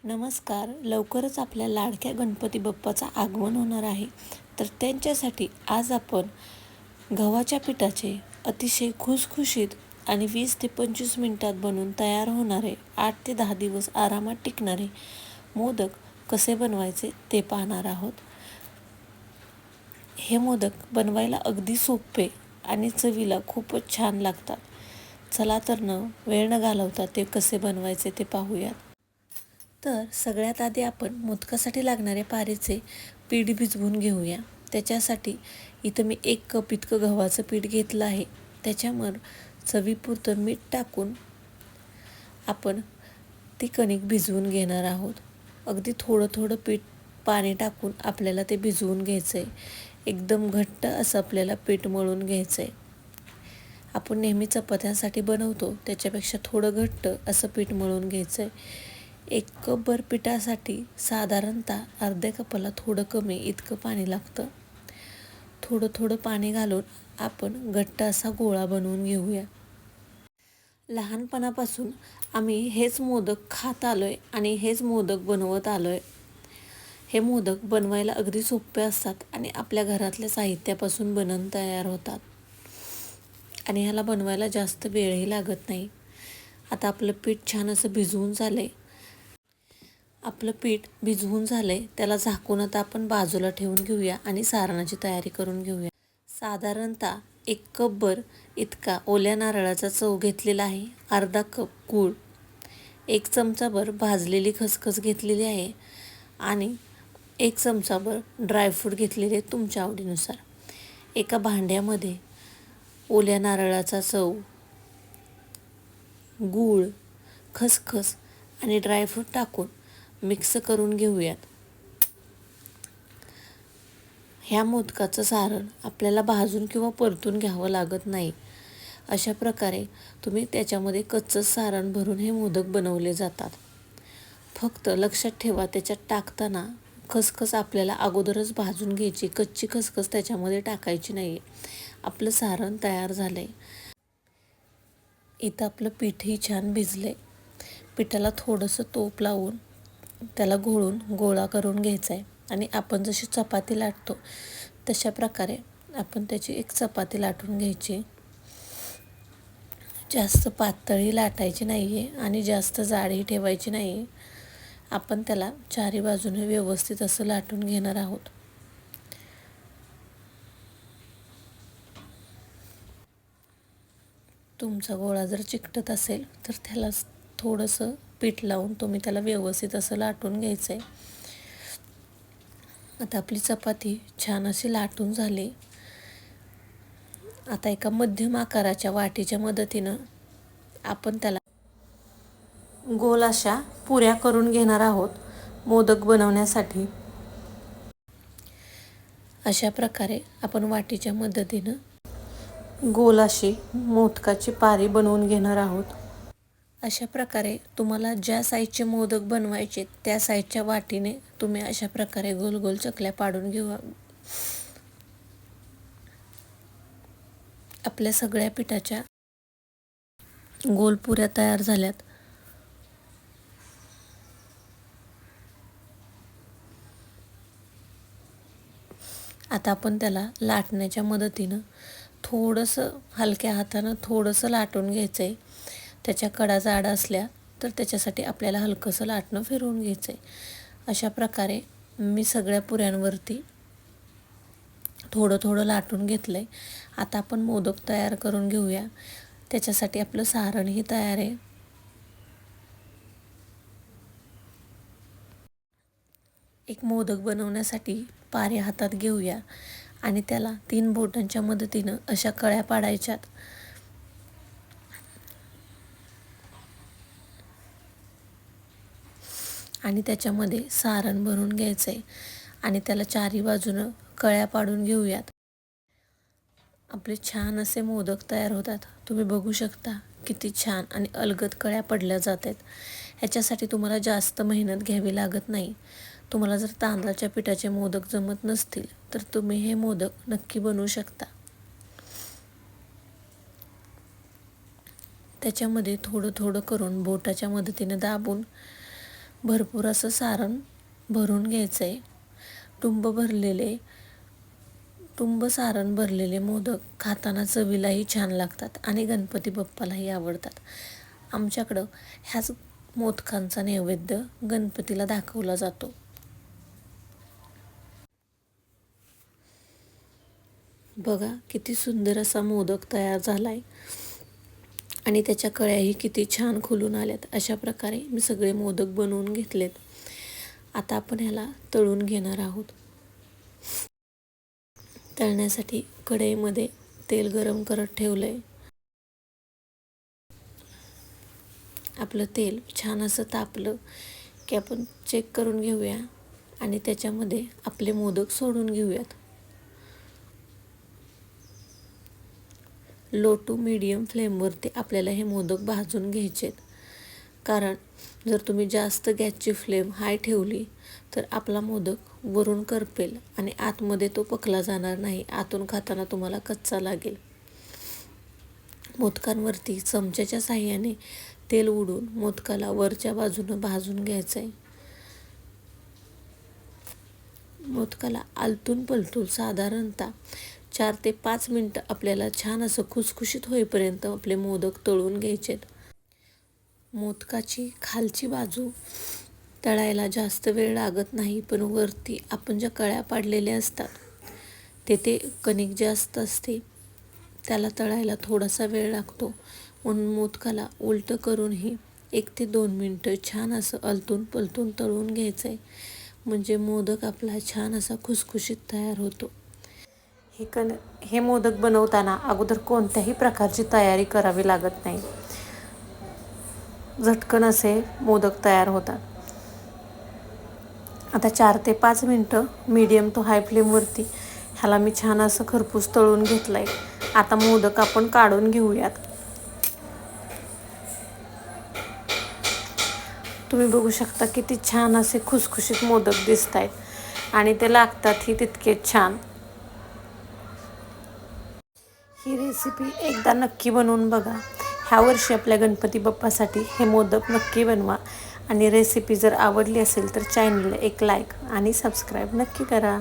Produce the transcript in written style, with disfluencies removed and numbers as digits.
नमस्कार. लवकरच आपल्या लाडक्या गणपती बाप्पाचं आगमन होणार आहे. तर त्यांच्यासाठी आज आपण गव्हाच्या पिठाचे अतिशय खुसखुशीत आणि 20 ते 25 मिनिटात बनवून तयार होणारे 8 ते 10 दिवस आरामात टिकणारे मोदक कसे बनवायचे ते पाहणार आहोत. हे मोदक बनवायला अगदी सोपे आणि चवीला खूपच छान लागतात. चला तर वेळ न घालवता ते कसे बनवायचे ते पाहूयात. तर सगळ्यात आधी आपण मोदकासाठी लागणारे पारीचे पीठ भिजवून घेऊया. त्याच्यासाठी इथं मी 1 कप इतकं गव्हाचं पीठ घेतलं आहे. त्याच्यावर चवीपुरतं मीठ टाकून आपण ती कणिक भिजवून घेणार आहोत. अगदी थोडं थोडं पाणी टाकून आपल्याला ते भिजवून घ्यायचं आहे. एकदम घट्ट असं आपल्याला पीठ मळून घ्यायचं आहे. आपण नेहमी चपात्यांसाठी बनवतो त्याच्यापेक्षा थोडं घट्ट असं पीठ मळून घ्यायचं आहे. 1 कपभर पिठासाठी साधारणतः अर्ध्या कपाला थोडं कमी इतकं पाणी लागतं. थोडं थोडं पाणी घालून आपण घट्ट असा गोळा बनवून घेऊया. लहानपणापासून आम्ही हेच मोदक खात आलोय आणि हेच मोदक बनवत आलोय. हे मोदक बनवायला अगदी सोपे असतात आणि आपल्या घरातल्या साहित्यापासून बनवून तयार होतात आणि ह्याला बनवायला जास्त वेळही लागत नाही. आता आपलं पीठ छान असं भिजवून झालंय. आपलं पीठ भिजवून झालंय, त्याला झाकून आता आपण बाजूला ठेवून घेऊया आणि सारणाची तयारी करून घेऊया. साधारणतः 1 कपभर इतका ओल्या नारळाचा चव घेतलेला आहे. अर्धा कप गूळ, 1 चमचाभर भाजलेली खसखस घेतलेली आहे आणि 1 चमचाभर ड्रायफ्रूट घेतलेले तुमच्या आवडीनुसार. एका भांड्यामध्ये ओल्या नारळाचा चव, गूळ, खसखस आणि ड्रायफ्रूट टाकून मिक्स करून घेऊयात. ह्या मोदकाचं सारण आपल्याला भाजून किंवा परतून घ्यावं लागत नाही. अशा प्रकारे तुम्ही त्याच्यामध्ये कच्चं सारण भरून हे मोदक बनवले जातात. फक्त लक्षात ठेवा, त्याच्यात टाकताना खसखस आपल्याला अगोदरच भाजून घ्यायची. कच्ची खसखस त्याच्यामध्ये टाकायची नाही. आपलं सारण तयार झालंय. इथं आपलं पीठही छान भिजलंय. पिठाला थोडंसं तूप लावून त्याला घोळून गोळा करून घ्यायचा आहे आणि आपण जशी चपाती लाटतो तशा प्रकारे आपण त्याची एक चपाती लाटून घ्यायची. जास्त पातळी लाटायची नाही आहे आणि जास्त जाडही ठेवायची नाही आहे. आपण त्याला चारी बाजूने व्यवस्थित असं लाटून घेणार आहोत. तुमचा गोळा जर चिकटत असेल तर त्याला थोडंसं पीठ लावून तुम्ही त्याला व्यवस्थित असं लाटून घ्यायचं आहे. आता आपली चपाती छान अशी लाटून झाली. आता एका मध्यम आकाराच्या वाटीच्या मदतीनं आपण त्याला गोल अशा पुऱ्या करून घेणार आहोत. मोदक बनवण्यासाठी अशा प्रकारे आपण वाटीच्या मदतीनं गोल अशी मोदकाची पारी बनवून घेणार आहोत. अशा प्रकारे तुम्हाला ज्या साईजचे मोदक बनवायचे त्या साईजच्या वाटीने तुम्ही अशा प्रकारे गोल गोल चकल्या पाडून घेऊ. आपल्या सगळ्या पिठाच्या गोल पुऱ्या तयार झाल्यात. आता आपण त्याला लाटण्याच्या मदतीनं थोडंसं हलक्या हातानं थोडंसं लाटून घ्यायचं आहे. त्याच्या कडा जाड असल्या तर त्याच्यासाठी आपल्याला हलकंसं लाटणं फिरवून घ्यायचं आहे. अशा प्रकारे मी सगळ्या पुऱ्यांवरती थोडं थोडं लाटून घेतलं आहे. आता आपण मोदक तयार करून घेऊया. त्याच्यासाठी आपलं सारणही तयार आहे. एक मोदक बनवण्यासाठी पारे हातात घेऊया आणि त्याला 3 बोटांच्या मदतीनं अशा कळ्या पाडायच्यात. आणि त्याच्यामध्ये सारण भरून घ्यायचं आहे आणि त्याला चारी बाजूनं कळ्या पाडून घेऊयात. आपले छान असे मोदक तयार होतात. तुम्ही बघू शकता किती छान आणि अलगद कळ्या पडल्या जातात. ह्याच्यासाठी तुम्हाला जास्त मेहनत घ्यावी लागत नाही. तुम्हाला जर तांदळाच्या पिठाचे मोदक जमत नसतील तर तुम्ही हे मोदक नक्की बनवू शकता. त्याच्यामध्ये थोडं थोडं करून बोटाच्या मदतीने दाबून भरपूर असं सारण भरून घ्यायचं आहे. टुंब सारण भरलेले मोदक खाताना चवीलाही छान लागतात आणि गणपती बाप्पालाही आवडतात. आमच्याकडं ह्याच मोदकांचा नैवेद्य गणपतीला दाखवला जातो. बघा किती सुंदर असा मोदक तयार झालाय आणि त्याच्या कळ्याही किती छान खुलून आल्यात. अशा प्रकारे मी सगळे मोदक बनवून घेतलेत. आता आपण ह्याला तळून घेणार आहोत. तळण्यासाठी कढईमध्ये तेल गरम करत ठेवलंय. आपलं तेल छान असं तापलं की आपण चेक करून घेऊया आणि त्याच्यामध्ये आपले मोदक सोडून घेऊयात. लो टू मीडियम फ्लेमवरती आपल्याला हे मोदक भाजून घ्यायचेत. कारण जर तुम्ही जास्त गॅसची फ्लेम हाय ठेवली तर आपला मोदक वरून करपेल आणि आतमध्ये तो पकला जाणार नाही. आतून खाताना तुम्हाला कच्चा लागेल. मोदकांवरती चमच्याच्या साहाय्याने तेल उडून मोदकाला वरच्या बाजूनं भाजून घ्यायचं आहे. मोदकाला आलतून पलटून साधारणतः 4 ते 5 मिनटं आपल्याला छान असं खुसखुशीत होईपर्यंत आपले मोदक तळून घ्यायचेत. मोदकाची खालची बाजू तळायला जास्त वेळ लागत नाही, पण वरती आपण ज्या कळ्या पाडलेल्या असतात तेथे कणिक जास्त असते, त्याला तळायला थोडासा वेळ लागतो. म्हणून मोदकाला उलटं करूनही 1 ते 2 मिनटं छान असं आलतून पलटून तळून घ्यायचं आहे. म्हणजे मोदक आपला छान असा खुसखुशीत तयार होतो. हे मोदक बनवताना अगोदर कोणत्याही प्रकारची तयारी करावी लागत नाही. झटकन असे मोदक तयार होतात. आता 4 ते 5 मिनटं मीडियम टू हाय फ्लेमवरती ह्याला मी छान असं खरपूस तळून घेतलं आहे. आता मोदक आपण काढून घेऊयात. तुम्ही बघू शकता किती छान असे खुसखुशीत मोदक दिसत आहेत आणि ते लागतातही तितकेच छान. ही रेसिपी एकदा नक्की बनवून बघा. ह्या वर्षी आपल्या गणपती बाप्पासाठी हे मोदक नक्की बनवा आणि रेसिपी जर आवडली असेल तर चॅनलला एक लाईक आणि सबस्क्राईब नक्की करा.